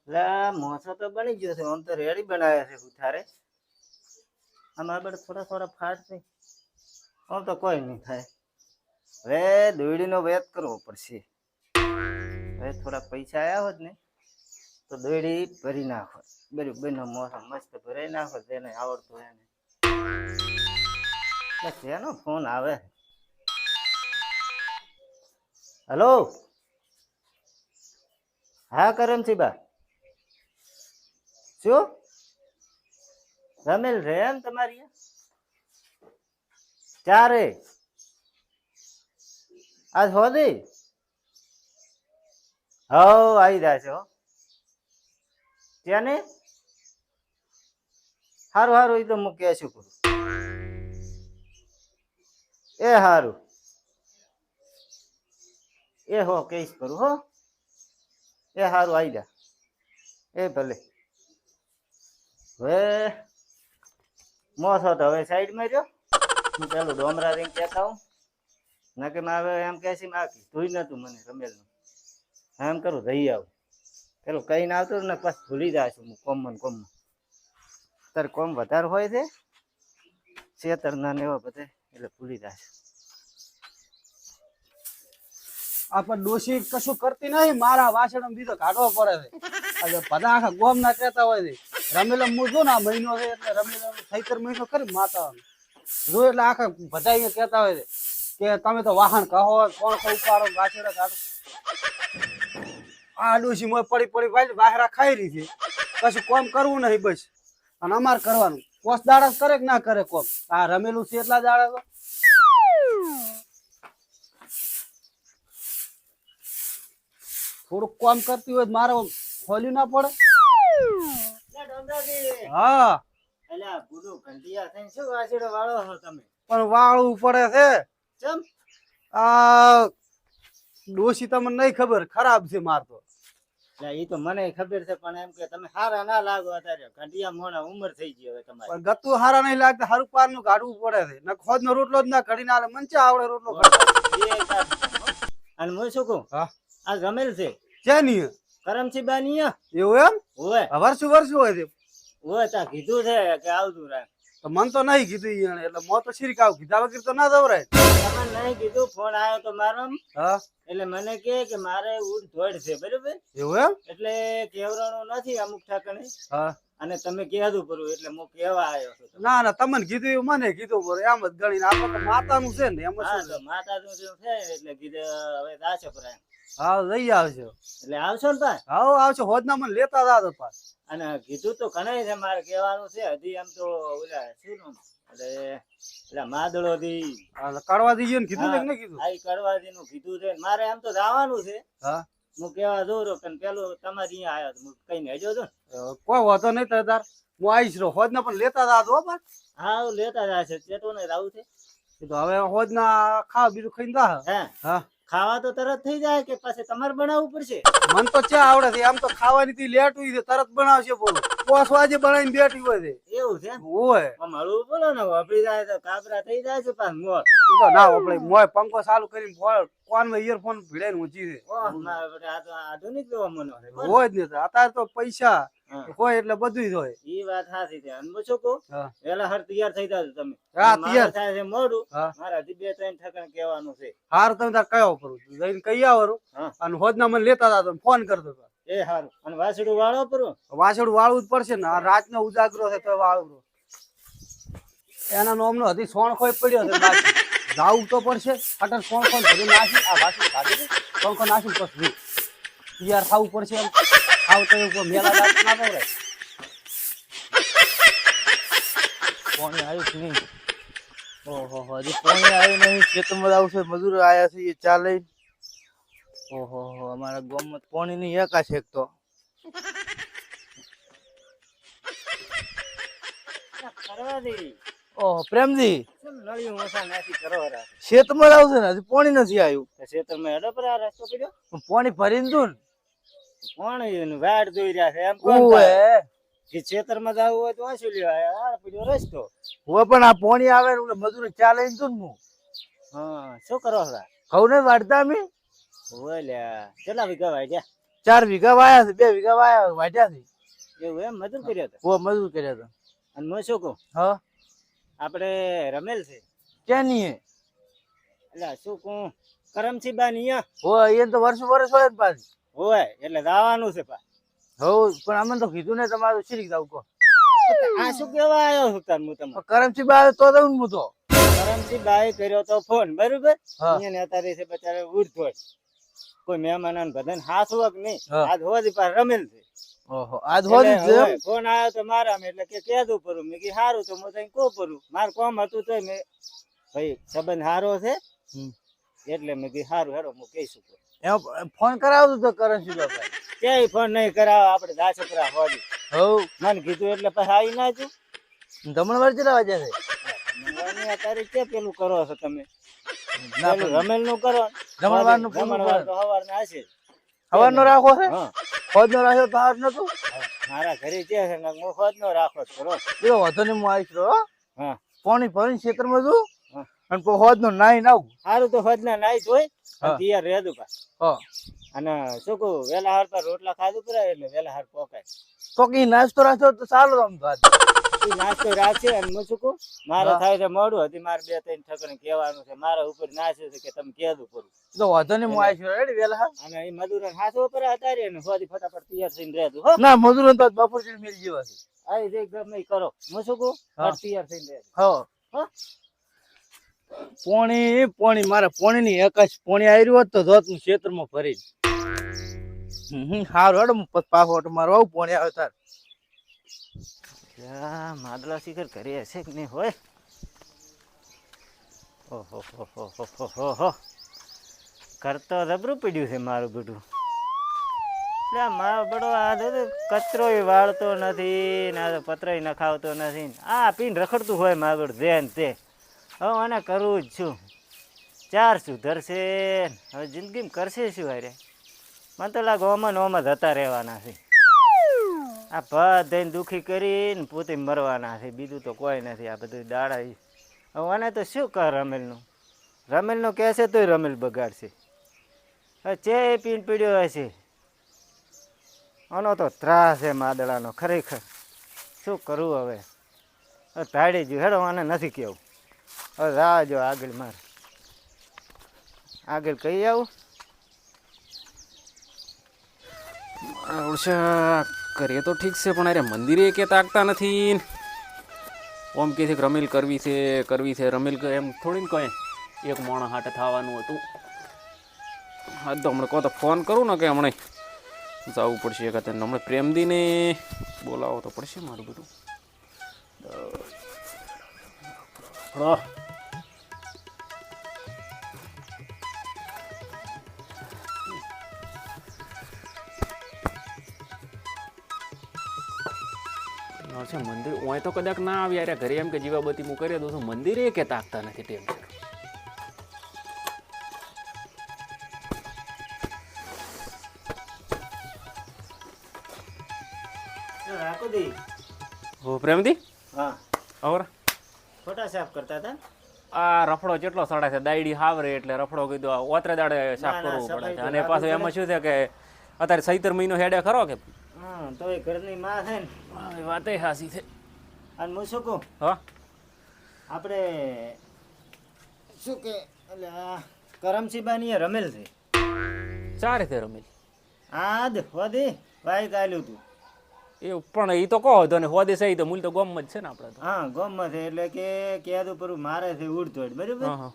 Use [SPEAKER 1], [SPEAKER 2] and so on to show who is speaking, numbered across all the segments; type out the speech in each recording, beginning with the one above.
[SPEAKER 1] લા મોસો તો બની ગયો છે, આમ તો રેડી બનાવ્યા છે ઉથારે. આમાં બળ થોડા થોડા ફાટ છે, આમ તો કોઈ નહીં થાય. હવે દોયડીનો વેત કરવો પડશે. હવે થોડા પૈસા આવ્યા હોત ને તો દોયડી ભરી નાખો. બરું બેનો મોસમ મસ્ત ભરાઈ નાખો, તેને આવડતું હોય ને. શેનો ફોન આવે? હલો, હા કરમસી બા, શું રમેલ રે એમ તમારી ચારે આજ હોદી? હવ આવી રહ્યા છે હો. ત્યાં ને સારું સારું, એ તો હું કહેશું કરું. એ સારું, એ હો કહીશ કરું હો. એ સારું આવી જા. એ ભલે. હવે મોસો તો હવે સાઈડમાં રહ્યો. હું પેલું ડોમરા રહીને કહેતા હું ના કે હવે એમ કહે છે જોઈ નતું મને રમેલનું. એમ કરું રહી આવું પેલું કઈ ના આવતું ને પછી ભૂલી જાય છું હું કોમમાં કોમમાં. તારે કોમ વધારે હોય છે છેતરના ને એવા બધે એટલે ભૂલી જાય છે.
[SPEAKER 2] આ પણ ડોશી કશું કરતી નહીં, મારા વાસણ દીધો કાઢવો પડે છે. બધા આખા ગોમ ના કહેતા હોય છે રમેલા હું જો ને આ મહિનો છે એટલે રમેલા 17 મહિનો કરી માતા જો એટલે આખા બધા અહીંયા કહેતા હોય છે કે તમે તો વાહન કહો કોણ કઈ ઉપાડો વાસણ કાઢો. આ ડોશી મોય પડી પડી ભાઈ વાહરા ખાઈ રહી છે, કશું કોમ કરવું નહીં બસ. અને અમારે કરવાનું પોસ દાડા કરે કે ના કરે કોમ. આ રમેલું છે એટલા દાડા તો થોડુંક કામ કરતી હોય મારે ખોલ્યું ના પડે. હા પણ વાળવું પડે છે.
[SPEAKER 1] ચમ
[SPEAKER 2] આ ડોશી તમને નહીં ખબર, ખરાબ છે માર તો.
[SPEAKER 1] એ તો મને ખબર છે, પણ એમ કે તમે હારા ના લાગો અત્યારે ઘંટિયા મોણા ઉંમર થઈ ગઈ હવે તમારી.
[SPEAKER 2] પણ ગતું હારા નહીં લાગતા, હારું પાર નું કાઢવું પડે છે. ના ખોદ નો રોટલો જ ના ઘડી ના મંચે આવડે રોટલો.
[SPEAKER 1] અને હું શું કહું,
[SPEAKER 2] હા
[SPEAKER 1] આ રમેલ છે
[SPEAKER 2] છે ની
[SPEAKER 1] કરમસી બાની
[SPEAKER 2] એવું એમ
[SPEAKER 1] હોય
[SPEAKER 2] વર્ષું હોય છે.
[SPEAKER 1] હોય તા કીધું છે કે આવતું રાખ.
[SPEAKER 2] તો મન તો નહીં કીધું ઈ એટલે મો તો શીરી કાવ કીધા વગર તો ના દવરાય.
[SPEAKER 1] તમને નહીં કીધું, ફોન આવ્યો તો મારો
[SPEAKER 2] હા
[SPEAKER 1] એટલે મને કે મારે ઉડ ધોડ છે બરોબર,
[SPEAKER 2] એવું એમ
[SPEAKER 1] એટલે કેવરાણું નથી અમુક ઠાકણે.
[SPEAKER 2] હા
[SPEAKER 1] અને તમે કહેતું પડું એટલે હું કેવા આવ્યો છું.
[SPEAKER 2] ના ના તમને કીધું એવું મને કીધું બરો એમ જ ગણીને આપણે તો માતાનું છે ને એમ
[SPEAKER 1] હા
[SPEAKER 2] જ.
[SPEAKER 1] તો માતાનું જે છે એટલે કીધું હવે દાશે પ્રાણ
[SPEAKER 2] હા લઈ આવજો.
[SPEAKER 1] એટલે આવશો ને પા.
[SPEAKER 2] હા આવજો હોદના મને લેતા જાતો પાસ.
[SPEAKER 1] અને કીધું તો ઘણા છે મારે કહેવાનું છે હજી એમ તો ઓલા શું નામ એટલે એટલે માદળો દી
[SPEAKER 2] કાઢવા દીજો ને કીધું ને કે નહીં કીધું?
[SPEAKER 1] આ કડવાદી નું કીધું છે મારે એમ તો જવાનું છે.
[SPEAKER 2] હા
[SPEAKER 1] હું કેવા દઉં રહ્યો પણ પેલું તમારી અહીંયા આવ્યો હું કઈ ને હજો તો
[SPEAKER 2] કોઈ વાંધો નહીં તાર હું આવીશ રહો હોદના પણ લેતા જાતો હો પાસ.
[SPEAKER 1] હા લેતા જશે ચેટો ને રાવું છે.
[SPEAKER 2] તો હવે હોદના ખાવ બીજું ખાઈને જા.
[SPEAKER 1] હે
[SPEAKER 2] હા
[SPEAKER 1] ખાવા તો તરત થઈ જાય કે પછી તમારે બનાવવું પડશે?
[SPEAKER 2] મન તો ચા આવડે છે, આમ તો ખાવાની થી લેટ હોય છે તરત બનાવશે બોલો. 5 વાગે બનાવીને બેઠી હોય છે.
[SPEAKER 1] એવું છે
[SPEAKER 2] હોય
[SPEAKER 1] આમ હળવું બોલો ને વાપરી જાય તો કાબરા થઈ જાય છે પાછ મોર.
[SPEAKER 2] તો ના આપણે મોય પંખો ચાલુ કરીને કોનમાં ઇયરફોન ભીડાઈને ઊંચી છે.
[SPEAKER 1] ઓહ મારા બેટા આ તો આધુનિક જેવો મનો છે.
[SPEAKER 2] હોય જ નહીં અત્યારે તો પૈસા હોય એટલે બધું જ હોય.
[SPEAKER 1] ઈ વાત સાચી છે. અને હું શું કહું
[SPEAKER 2] હા
[SPEAKER 1] વેલા હર તૈયાર થઈ જાજો તમે.
[SPEAKER 2] હા
[SPEAKER 1] મારે
[SPEAKER 2] તૈયાર.
[SPEAKER 1] થાય છે મોડું,
[SPEAKER 2] હા
[SPEAKER 1] મારા હજી 2-3 ઠેકાણે કહેવાનું છે.
[SPEAKER 2] હાર તમે તાર કયો કરું જઈને કહી આવરું
[SPEAKER 1] હા
[SPEAKER 2] અને હોદના મને લેતા હતા તમે ફોન કરતો હતો.
[SPEAKER 1] એ સારું. અને વાસડું વાળો પરો
[SPEAKER 2] વાછડું વાળવું જ પડશે ને, આ રાતનો ઉજાગરો છે તો વાળવું. એના નોમનો હજી સોણ ખોઈ પડ્યો છે બાકી જાવું તો પડશે. અટલ સોણ ખોઈ ભરી નાખી આ વાસણ કાઢી દે સોણ ખો નાખી પછી તૈયાર થવું પડશે. એમ ખાવ તો એવું મેલા દાંત ના દવરાય.
[SPEAKER 3] પાણી આવ્યું કે નહીં? ઓહો હજી પાણી આવ્યું નહીં. ખેતરમાં આવશે મજૂર આવ્યા છે એ ચાલે. ઓહો અમારા ગામમાં પાણી ની એકા છે તો.
[SPEAKER 1] કરવા દે.
[SPEAKER 3] ઓહો પ્રેમજી
[SPEAKER 1] કેમ નળિયું ઓછા નાખી કરવા રાખ.
[SPEAKER 3] ખેતરમાં આવશે ને હજી પાણી નથી આવ્યું.
[SPEAKER 1] ખેતરમાં હેડો પર આ રસ્તો કર્યો
[SPEAKER 3] પણ પાણી ભરીને દઉં ને.
[SPEAKER 1] કોણ વાડ જોઈ રહ્યા છે એમ કોણ
[SPEAKER 3] ઓવે
[SPEAKER 1] કે ખેતરમાં જવું હોય તો વાંચી લ્યો આ પડ્યો રસ્તો.
[SPEAKER 3] હવે પણ આ પાણી આવે ને મજૂર ચાલે ને દઉં હું
[SPEAKER 1] હા શું કરો છો?
[SPEAKER 3] કહું ને વાળતા અમે
[SPEAKER 1] ઓય લ્યા કેટલા વીઘા વાઢ્યા?
[SPEAKER 3] 4 વીઘા વાયા છે, 2 વીઘા વાઢ્યા છે.
[SPEAKER 1] એવું એમ મજૂર કર્યો હતો.
[SPEAKER 3] ઓ મજૂર કર્યા હતા.
[SPEAKER 1] અને હું શું કહું,
[SPEAKER 3] હા
[SPEAKER 1] આપણે રમેલ છે
[SPEAKER 3] ક્યાં નહીં હે?
[SPEAKER 1] એટલે શું કહું, કરમસી બા ની
[SPEAKER 3] ઓ એ તો વર્ષ હોય જ પાછી.
[SPEAKER 1] હોય એટલે જવાનું છે પા.
[SPEAKER 3] હો પણ અમને તો કીધું ને તમારું શીરી જાવ કો.
[SPEAKER 1] આ શું કેવા આવ્યો છું તાર હું તમને?
[SPEAKER 3] કરમસી બા આવે તો દઉં હું તો.
[SPEAKER 1] કરમસી બાએ કર્યો તો ફોન, બરોબર?
[SPEAKER 3] હા.
[SPEAKER 1] અહીંયા અત્યારે છે બચારે ઉઠ કોઈ મહેમાન બધાને હાસવક નહીં.
[SPEAKER 3] હા.
[SPEAKER 1] આજ હોવાથી પાછ રમેલ છે.
[SPEAKER 3] ઓહો આજ હોદી
[SPEAKER 1] એટલે
[SPEAKER 3] છે
[SPEAKER 1] હવે ફોન આવ્યો તો મારામાં એટલે કે કેદું પરું. મેં કીધું સારું તો હું તને કહું પરું. મારું કામ હતું તો મેં ભાઈ સંબંધ સારો છે
[SPEAKER 3] હમ.
[SPEAKER 1] એટલે મેં કીધું સારું હેડો હું કહી શકું.
[SPEAKER 3] એમ ફોન કરાવતો તો કરમસી બા ભાઈ.
[SPEAKER 1] ક્યાંય ફોન નહીં કરાવો, આપણે દા છોકરા હોડી.
[SPEAKER 3] હો
[SPEAKER 1] મને કીધું એટલે પછી આવી ના તું.
[SPEAKER 3] જમણવાર કેટલા વાગ્યા છે?
[SPEAKER 1] અત્યારે કે પેલું કરો છો તમે?
[SPEAKER 3] ના
[SPEAKER 1] પેલું રમેલ નું કરો.
[SPEAKER 3] જમણવારનું પૂરું
[SPEAKER 1] જમણવાર
[SPEAKER 3] કરો.
[SPEAKER 1] તો સવારના હશે.
[SPEAKER 3] સવારનો રાખો છે?
[SPEAKER 1] હા,
[SPEAKER 3] ખોદનો રાખ્યો તો હાર નતું?
[SPEAKER 1] મારા ઘરે છે ને હું ખોદ નો રાખો જ કરો.
[SPEAKER 3] એ વધુ ને હું આવીશ રો.
[SPEAKER 1] હા,
[SPEAKER 3] પાણી ભરીને ખેતરમાં જઉં
[SPEAKER 1] હા.
[SPEAKER 3] અને હોદનો નાઈ આવું.
[SPEAKER 1] સારું તો ખોદ ના નાઈ જોઈ
[SPEAKER 3] હા.
[SPEAKER 1] તૈયાર રહેતું પા.
[SPEAKER 3] હા
[SPEAKER 1] અને શું કહું, વેલા હાર પર રોટલા ખાધું પડે એટલે વેલા હાર પોકાય.
[SPEAKER 3] તો કઈ નાસ્તો રાખ્યો તો ચાલો આમ તો આજ.
[SPEAKER 1] ઈ નાસ્તો રાખશે અને હું શું કહું, મારે
[SPEAKER 3] હા.
[SPEAKER 1] થાય છે મોડું હતી, મારે 2-3 ઠકણે કહેવાનું છે, મારા ઉપર નાશે છે કે તમે કહેતું કરું.
[SPEAKER 3] તો વધુ ને હું આવીશ રેડી વેલા હા.
[SPEAKER 1] અને એ મજૂર હાથો પર હતા ને હોદી ફટાફટ તૈયાર થઈને રહેતું હો.
[SPEAKER 3] ના મજૂરો તો બપોર સુધી મિલ જેવા છે.
[SPEAKER 1] આવી જે ગમે ઈ કરો. હું શું કહું,
[SPEAKER 3] હા.
[SPEAKER 1] ફટ તૈયાર થઈને રહેતું.
[SPEAKER 3] હા
[SPEAKER 1] હા.
[SPEAKER 3] પોણી મારા પોણી ની એકાશ પોણી આવ્યું હોત તો જોત હું ક્ષેત્રમાં ફરી. હારું હેડો હું પાછો ઓટો મારવા આવું પોણી આવે તાર.
[SPEAKER 1] યા માદલા શિખર ઘરે હશે કે નહીં હોય? ઓહો હો હો હો હો હો હો. કરતો રબરું પડ્યું છે મારું બધું. એટલે મારો બડો આ કચરોય વાળતો નથી, ના પતરોય નખાવતો નથી. આ પીને રખડતું હોય મારું બધું જેન તે. હવે આને કરવું જ છું. 4 સુધરશે હવે જિંદગીમાં કરશે શું હારે? મને તો લાગે ઓમાં ને ઓમાં જતા રહેવાના છે. આ બધાને દુઃખી કરીને પોતે મરવાના છે, બીજું તો કોઈ નથી. આ બધું દાડા હવે આને તો શું કર રમેલનું કહેશે તોય રમેલ બગાડશે. હવે ચે પીન પીડ્યો હશે. આનો તો ત્રાસ છે માદડાનો ખરેખર. શું કરવું હવે? ધાડી ગયું હેડો, આને નથી કેવું. હવે રાહ જો આગળ મારે આગળ કહી આવું.
[SPEAKER 4] કરીએ તો ઠીક છે પણ અરે મંદિરે કે તાકતા નથી. ઓમ કે છે કે રમેલ કરવી છે રમેલ એમ થોડી ને કહે એક મોણા હાટે થવાનું હતું. હા તો હમણાં કહો તો ફોન કરું ને કે હમણાં જવું પડશે એક હતા હમણાં પ્રેમદીને બોલાવો તો પડશે મારું બધું. છે મંદિર ઓય તો કદાચ ના આવી યાર ઘરે એમ કે જીવાબત્તી હું કરી દઉં છું મંદિરે કે તાકતા નથી ટેમ.
[SPEAKER 1] રાખો દી.
[SPEAKER 4] હો પ્રેમદી
[SPEAKER 1] હા,
[SPEAKER 4] આવર
[SPEAKER 1] ફોટા સાફ કરતા હતા.
[SPEAKER 4] આ રફડો જેટલો સડે છે દાયડી હાવરે એટલે રફડો કીધું ઓતરે દાડે સાફ
[SPEAKER 1] ના,
[SPEAKER 4] કરવું પડે
[SPEAKER 1] સફાઈ
[SPEAKER 4] છે.
[SPEAKER 1] તો
[SPEAKER 4] અને
[SPEAKER 1] રાખવી
[SPEAKER 4] પાછું
[SPEAKER 1] પડે.
[SPEAKER 4] એમાં શું છે કે અત્યારે સૈતર મહિનો હેડે ખરો કે
[SPEAKER 1] હા, તો એ ઘરની માં છે ને.
[SPEAKER 4] વાત હાસી છે.
[SPEAKER 1] અને હું શું કહું,
[SPEAKER 4] હા
[SPEAKER 1] આપણે શું કે એટલે આ કરમસીબાની રમેલ છે.
[SPEAKER 4] ચારે તે રમેલ
[SPEAKER 1] આદ હોદી વાઈ ગાલ્યું તું.
[SPEAKER 4] એ પણ એ તો કહો તો ને હોદે સહી તો મૂલ તો ગમ જ છે ને આપણે તો.
[SPEAKER 1] હા, ગોમમાં છે એટલે કે કેદું પરું મારે છે ઉડતોડ, બરાબર?
[SPEAKER 4] હા હા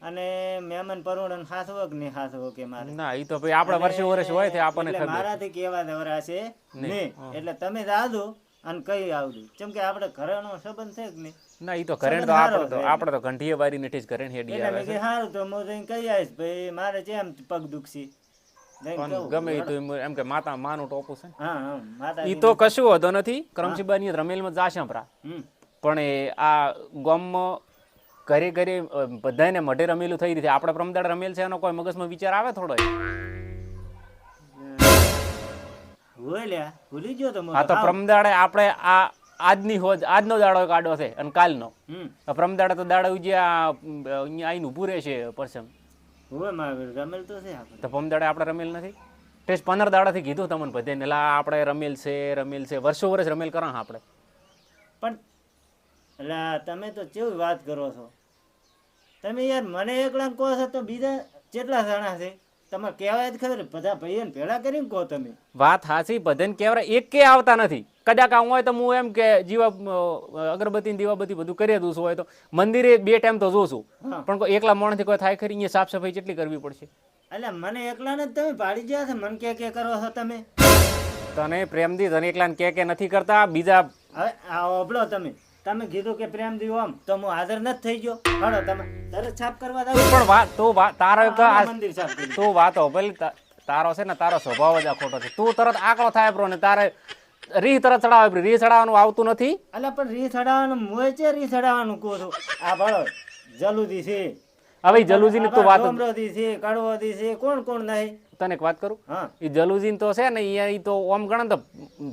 [SPEAKER 1] અને મહેમાન પરુણ હાથવો કે નહીં હાથવો કે મારે?
[SPEAKER 4] ના એ તો ભાઈ આપણા વર્ષે વર્ષ હોય છે આપણને
[SPEAKER 1] એટલે
[SPEAKER 4] ખબર.
[SPEAKER 1] મારાથી કેવા દવરા છે નહીં. એટલે તમે જાદો અને કઈ આવડું, કેમ કે આપણે ઘરનો સંબંધ છે કે નહીં.
[SPEAKER 4] ના એ તો ઘરે તો આપણે તો ઘંટીએ બારી ને જ ઘરે હેડી
[SPEAKER 1] એટલે
[SPEAKER 4] આવે
[SPEAKER 1] મેં
[SPEAKER 4] છે.
[SPEAKER 1] કીધું સારું તો હું જઈને કહી આવીશ ભાઈ મારે જેમ પગ દુખશી. જઈને
[SPEAKER 4] પણ
[SPEAKER 1] કહું.
[SPEAKER 4] ગમે એ તો એમ કે માનું ટોપું છે ને.
[SPEAKER 1] હા હા, માતા
[SPEAKER 4] ઈ તો કશું હોતો નથી. કરમસીબાની રમેલમાં જાશે આપણા.
[SPEAKER 1] હમ.
[SPEAKER 4] પણ એ આ ગામમાં ઘરે ઘરે બધાને મઢે રમેલું થઈ રીતે આપણે પ્રમદાડ રમેલ છે એનો કોઈ મગજમાં વિચાર આવે થોડો?
[SPEAKER 1] હોય લ્યા, ભૂલી ગયો તો
[SPEAKER 4] આ તો પ્રમદાડે આપણે આ આજનો દાડો કાઢો છે અને કાલનો.
[SPEAKER 1] હમ.
[SPEAKER 4] પ્રમદાડે તો દાડો ઉજ્યા અહીંયા આવીને ઊભું રહેશે પરસમ.
[SPEAKER 1] હોય મારે રમેલ તો છે આપણે.
[SPEAKER 4] તો પ્રમદાડે આપણે રમેલ નથી. ટેસ્ટ 15 દાડાથી કીધું તમને બધાને એટલે આપણે રમેલ છે વર્ષો વર્ષ રમેલ કરા આપણે.
[SPEAKER 1] પણ એટલે તમે તો કેવી વાત કરો છો? તમે યાર મને એકલા કહો છો તો બીજા કેટલા જણા છે? તમે કહેવાય જ ખબર, બધા ભાઈઓને ભેળા કરીને કહો તમે.
[SPEAKER 4] વાત હાચી, બધાને કહેવાય એક કે આવતા નથી. કદાચ આવું હોય તો હું એમ કે જીવા અગરબત્તી ને દીવાબત્તી બધું કરી દઉં છું, હોય તો મંદિરે 2 ટાઈમ તો જોઉં છું,
[SPEAKER 1] હા.
[SPEAKER 4] પણ કોઈ એકલા માણસથી કોઈ થાય ખરી? અહીંયા સાફ સફાઈ કેટલી કરવી પડશે?
[SPEAKER 1] એટલે મને એકલાને જ તમે પાડી ગયા છો, મને કે કરો છો તમે.
[SPEAKER 4] તને પ્રેમથી તને એકલાને કે નથી કરતા બીજા.
[SPEAKER 1] હવે આ ઓબળો તમે કીધું કે પ્રેમ દીવો આમ તો હું હાજર નથી થઈ ગયો. હાલો તમે તરત છાપ કરવા જાવ.
[SPEAKER 4] પણ વાત તો તારો એક
[SPEAKER 1] મંદિર સાફ કરી.
[SPEAKER 4] તું વાતો પેલી તારો છે ને, તારો સ્વભાવ જ આ ખોટો છે. તું તરત આંકડો થાય બ્રો ને તારે રીહ તરત ચડાવે, રીહ ચડાવવાનું આવતું નથી.
[SPEAKER 1] એટલે પણ રી ચડાવવાનું મોય છે, રી ચડાવવાનું કહું છું. આ ભાડો જલુદી છે,
[SPEAKER 4] હવે જલુજી ની તું વાત
[SPEAKER 1] ડોમરોદી છે, કડવોદી છે, કોણ કોણ નહીં.
[SPEAKER 4] તને એક વાત કરું,
[SPEAKER 1] હા
[SPEAKER 4] એ જલુજી તો છે ને ઈ તો ઓમ ગણે તો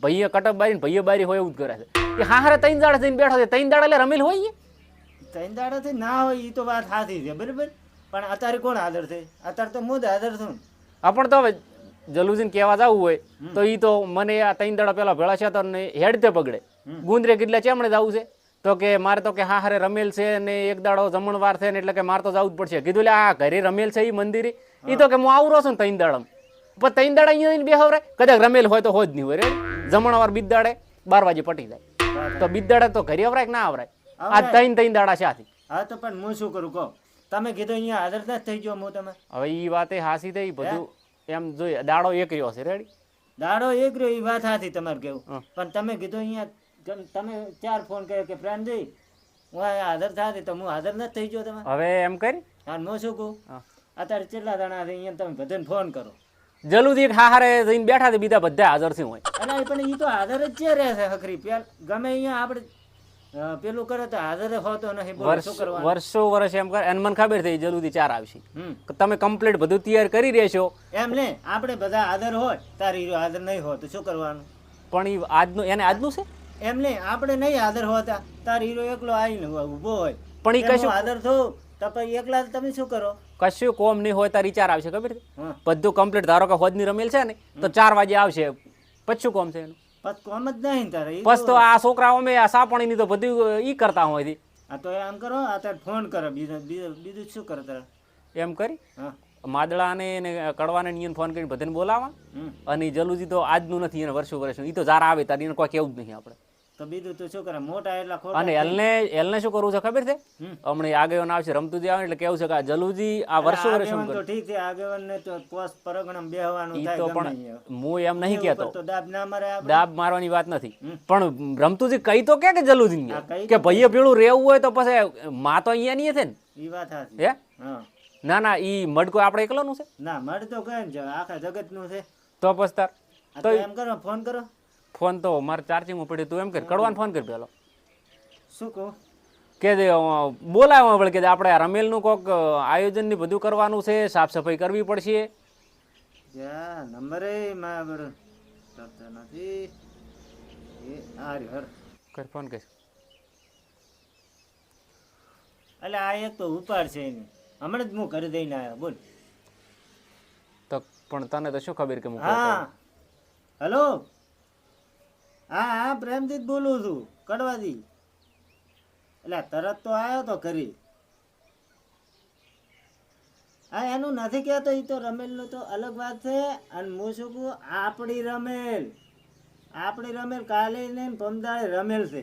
[SPEAKER 4] ભાઈએ કટક બારી ને ભાઈએ બારી હોય એવું જ કરે છે. એ હારે 3 દાડા જઈને બેઠો છે, 3 દાડા એટલે રમેલ હોય.
[SPEAKER 1] ત્રણ દાડાથી ના હોય એ તો વાત સાચી છે, બરાબર. પણ અત્યારે કોણ હાજર છે? અત્યારે તો હું જ હાજર છું.
[SPEAKER 4] પણ તો હવે જલુજીને કહેવા જવું હોય તો ઈ તો મને આ 3 દાડા પહેલા ભેળા છે તો હેડતે પગડે. ગુંદરે કેટલા ચેમણે જવું છે? તો કે મારે તો કે હારે રમેલ છે ને એક દાડો જમણવાર છે ને એટલે કે મારે તો જવું જ પડશે. કીધું લે આ ઘરે રમેલ છે એ મંદિરે, એ તો કે હું આવરો છું ને 3 દાડા. પણ 3 દાડા અહીંયા બેહવરે કદાચ રમેલ હોય તો હોય જ નહીં હોય. જમણવાર બિદાડે 12 વાગે પટી જાય તો બિદાડે તો ઘરે આવરાય કે ના આવરાય? આ 3 દાડા છે આથી.
[SPEAKER 1] હા તો પણ હું શું કરું કહો? તમે કીધું અહીંયા હાજર નથી થઈ ગયો હું. તમે
[SPEAKER 4] હવે ઈ વાતે હાસી થઈ બધું એમ જોઈએ. દાડો એક રહ્યો છે રેડી,
[SPEAKER 1] દાડો એક રહ્યો એ વાત સાચી તમારે કેવું. પણ તમે કીધું અહીંયા તમે 4 ફોન કર્યો કે પ્રેમજી હું અહીંયા હાજર થાતી તો હું હાજર નથી થઈ ગયો. તમે
[SPEAKER 4] હવે એમ કરી
[SPEAKER 1] હા હું શું કહું, અત્યારે કેટલા જણા છે અહીંયા તમે બધાને ફોન કરો.
[SPEAKER 4] જલુજી હારે જઈને બેઠા છે, બીજા બધા હાજર છે હોય.
[SPEAKER 1] એટલે પણ એ તો હાજર જ છે રહે છે હકરી. ગમે અહીંયા આપણે પેલું કરે તો હાજર હોતો નથી. બોલો શું કરવાનું?
[SPEAKER 4] વર્ષો વર્ષ એમ કરે. અને મને ખબર થઈ જલ્દી 4 આવશે.
[SPEAKER 1] હમ
[SPEAKER 4] તમે કમ્પ્લીટ બધું તૈયાર કરી રહેશો.
[SPEAKER 1] એમ ને આપણે બધા હાજર હોય તારી હાજર નહીં હોય તો શું કરવાનું?
[SPEAKER 4] પણ ઈ આજનું એને આજનું છે.
[SPEAKER 1] એમ ને આપણે નહીં હાજર હોતા, તાર હીરો એકલો આવીને ઊભો હોય
[SPEAKER 4] પણ ઈ
[SPEAKER 1] એમ હું
[SPEAKER 4] કશું
[SPEAKER 1] હાજર થયું તો પછી એકલા તમે શું કરો?
[SPEAKER 4] કશું કોમ નહીં હોય તારી 4 આવશે. ખબર છે?
[SPEAKER 1] હા
[SPEAKER 4] બધું કમ્પ્લીટ. ધારો કે હોદની રમેલ છે ને તો 4 વાગે આવશે. પછી કોમ છે એનું?
[SPEAKER 1] પછી કોમ જ નહીં તારે. ઈ
[SPEAKER 4] પછી તો આ છોકરાઓ અમે આ સાપણીની તો બધું ઈ કરતા હોય છે.
[SPEAKER 1] આ તો એમ કરો, આ તાર ફોન કરો. બીજું શું કરે તારે?
[SPEAKER 4] એમ કરી
[SPEAKER 1] હા
[SPEAKER 4] માદળાને ને કડવાને નિયન ફોન કરીને બધાને બોલાવા.
[SPEAKER 1] હમ
[SPEAKER 4] અને ઈ જલુજી તો આજનું નથી, એને વર્ષો વર્ષનું. ઈ તો જાર આવે તારી એને કોઈ કેવું જ નહીં આપણે.
[SPEAKER 1] તો બીજું તો શું કરે? મોટા એટલા ખોટા.
[SPEAKER 4] અને એલને શું કરવું છે ખબર છે?
[SPEAKER 1] હમ.
[SPEAKER 4] હમણાં આગેવાન આવશે રમતુજી આવે એટલે કેવું છે કે આ જલુજી આ વર્ષો વર્ષ શું
[SPEAKER 1] આગેવાન તો
[SPEAKER 4] કરે.
[SPEAKER 1] ઠીક છે, આગેવાન ને તો પોસ્ટ પરગણામાં બેહવાનું
[SPEAKER 4] ઈ
[SPEAKER 1] થાય
[SPEAKER 4] તો
[SPEAKER 1] ગમે
[SPEAKER 4] પણ
[SPEAKER 1] અહીંયા.
[SPEAKER 4] હું એમ નહીં કહેતો,
[SPEAKER 1] તો દાબ ના મારે આપણે.
[SPEAKER 4] દાબ મારવાની વાત નથી. પણ રમતુજી કઈ તો કે જલુજી
[SPEAKER 1] હા, કહી
[SPEAKER 4] કે ભાઈએ પેલું રહેવું હોય તો પછી માં તો અહીંયા નહીં છે ને.
[SPEAKER 1] ઈ વાત સાચી.
[SPEAKER 4] હે
[SPEAKER 1] હા
[SPEAKER 4] ના ના ઈ મડકો આપણે એકલાનું છે
[SPEAKER 1] ના મળ તો કઈ છે, આખા જગત નું છે.
[SPEAKER 4] તો પછી તાર
[SPEAKER 1] આ તો એમ કરો, ફોન કરો.
[SPEAKER 4] ફોન તો મારે ચાર્જિંગમાં પડ્યું. તું એમ કર કડવાને ફોન કર પેલો
[SPEAKER 1] શું કહું?
[SPEAKER 4] કે બોલાવવા પડે કે આપણે આ રમેલનું કોક આયોજન ને બધું કરવાનું છે, સાફ સફાઈ કરવી પડશે.
[SPEAKER 1] જા નંબર એ મારા બરો કરતા નથી. એ આ રહ્યો હર.
[SPEAKER 4] કર ફોન કર.
[SPEAKER 1] એટલે આ એક તો ઉપાડ છે એની. હમણાં જ હું ઘરે દઈને આવ્યો. બોલ.
[SPEAKER 4] તો પણ તને તો શું ખબર કે હું
[SPEAKER 1] હા હેલો. હા હા પ્રેમજીત બોલું છું, કડવાજી. એટલે તરત તો આવ્યો તો ઘરે. હા એનું નથી કહેતો, એ તો રમેલનું તો અલગ વાત છે. અને હું શું કહું, આપણી રમેલ કાલે ને પમદાળે રમેલ છે.